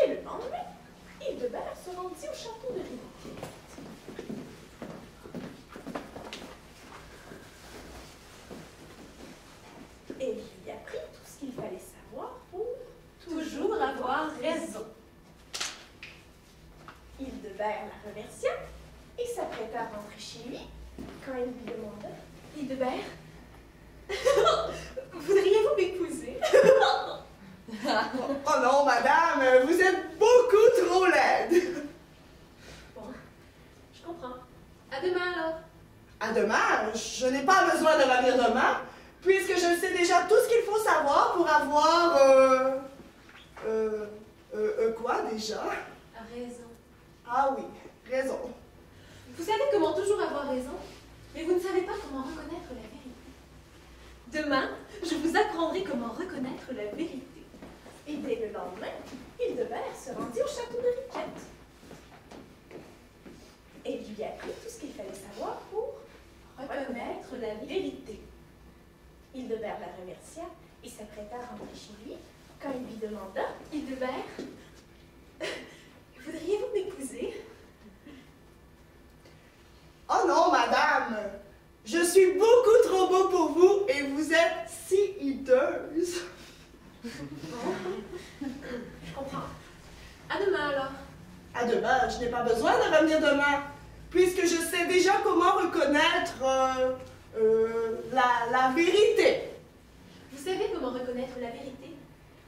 Dès le lendemain, Hildebert se rendit au château de Riquette. Elle lui apprit tout ce qu'il fallait savoir pour toujours avoir raison. Hildebert la remercia et s'apprêta à rentrer chez lui quand elle lui demanda: Hildebert, voudriez-vous m'épouser? Oh non, madame, vous êtes beaucoup trop laide. Bon, je comprends. À demain alors. À demain, je n'ai pas besoin de revenir demain, puisque je sais déjà tout ce qu'il faut savoir pour avoir... quoi déjà? Raison. Ah oui, raison. Vous savez comment toujours avoir raison, mais vous ne savez pas comment reconnaître la vérité. Demain, je vous apprendrai comment reconnaître la vérité. Et dès le lendemain, Hildebert se rendit au château de Riquette. Elle lui apprit tout ce qu'il fallait savoir pour Reconnaître la vérité. Hildebert la remercia et s'apprêta à rentrer chez lui quand il lui demanda: Hildebert, voudriez-vous m'épouser? Oh non, madame, je suis beaucoup trop beau pour vous et vous êtes si hideuse. Je comprends. À demain alors. À demain, je n'ai pas besoin de revenir demain, puisque je sais déjà comment reconnaître la vérité. Vous savez comment reconnaître la vérité,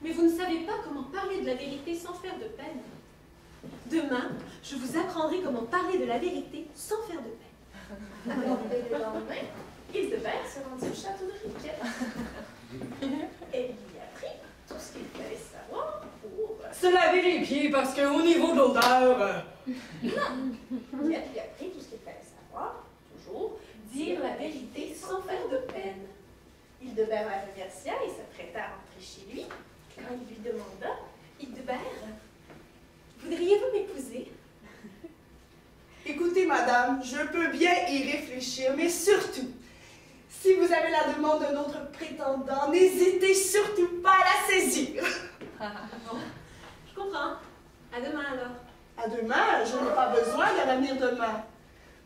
mais vous ne savez pas comment parler de la vérité sans faire de peine. Demain, je vous apprendrai comment parler de la vérité sans faire de peine. Alors, dès le lendemain, Hildebert se rendit au château de Riquette. Elle lui apprit tout ce qu'il fallait savoir pour... Se laver les pieds parce qu'au niveau de l'odeur... Non! Elle lui apprit tout ce qu'il fallait savoir, toujours, Dire la vérité sans faire de peine. Hildebert la remercia et s'apprêta à rentrer chez lui quand il lui demanda: Hildebert, voudriez-vous m'épouser? Écoutez, madame, je peux bien y réfléchir, mais surtout, si vous avez la demande d'un autre prétendant, n'hésitez surtout pas à la saisir. Je comprends. À demain alors. À demain, je n'ai pas besoin de revenir demain,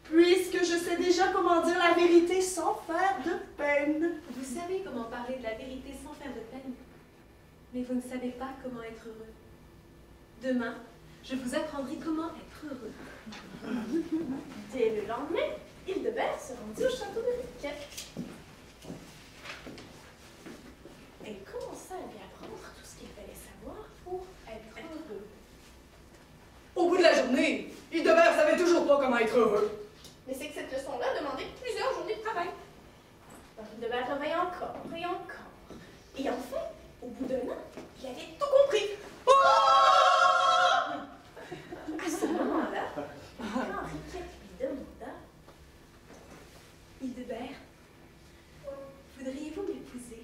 puisque je sais déjà comment dire la vérité sans faire de peine. Vous savez comment parler de la vérité sans faire de peine, mais vous ne savez pas comment être heureux. Demain, je vous apprendrai comment être heureux. Dès le lendemain, Hildebert se rendit au château de Riquette. Elle commença à lui apprendre tout ce qu'il fallait savoir pour être heureux. Au bout de la journée, Hildebert savait toujours pas comment être heureux. Mais c'est que cette leçon-là demandait plusieurs journées de travail. Alors Hildebert travaillait encore et encore. Et enfin, au bout d'un an, il avait tout compris. À ce moment-là, quand Riquette lui demanda: Hildebert, voudriez-vous m'épouser?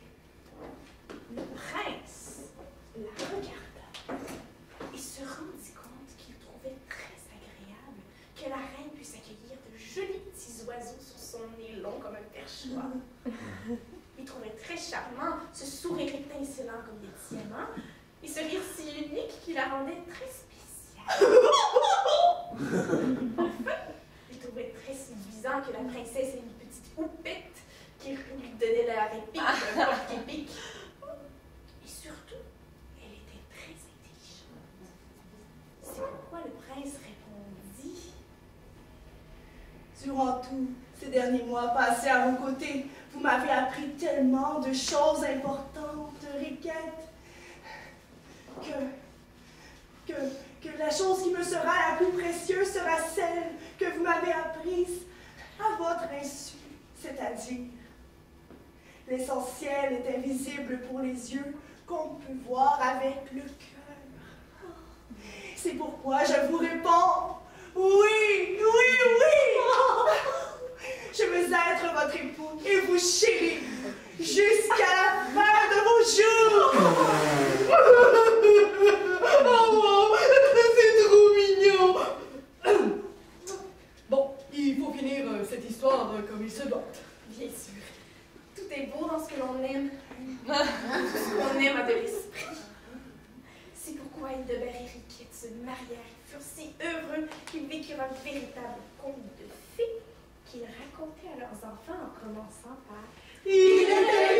Le prince la regarda et se rendit compte qu'il trouvait très agréable que la reine puisse accueillir de jolis petits oiseaux sur son nez long comme un perchoir. Il trouvait très charmant ce sourire étincelant comme des diamants et ce rire si unique qui la rendait très spéciale. Enfin, il trouvait très séduisant que la princesse ait une petite houppette qui lui donnait l'air épique d'un porc-épic. Et surtout, elle était très intelligente. C'est pourquoi le prince répondit: Durant tous ces derniers mois passés à vos côtés, vous m'avez appris tellement de choses importantes, Riquette, que la chose qui me sera la plus précieuse sera celle que vous m'avez apprise à votre insu, c'est-à-dire l'essentiel est invisible pour les yeux qu'on peut voir avec le cœur. C'est pourquoi je vous réponds: oui, oui, oui! Je veux être votre époux et vous chérir jusqu'à la fin de vos jours! Oh, c'est trop mignon! Bon, il faut finir cette histoire comme il se doit. Bien sûr, tout est beau dans ce que l'on aime. Tout ce qu'on aime a de l'esprit. C'est pourquoi Hildebert et Riquette se marièrent et furent si heureux qu'ils vécurent un véritable conte de fées qu'ils racontaient à leurs enfants en commençant par « Il était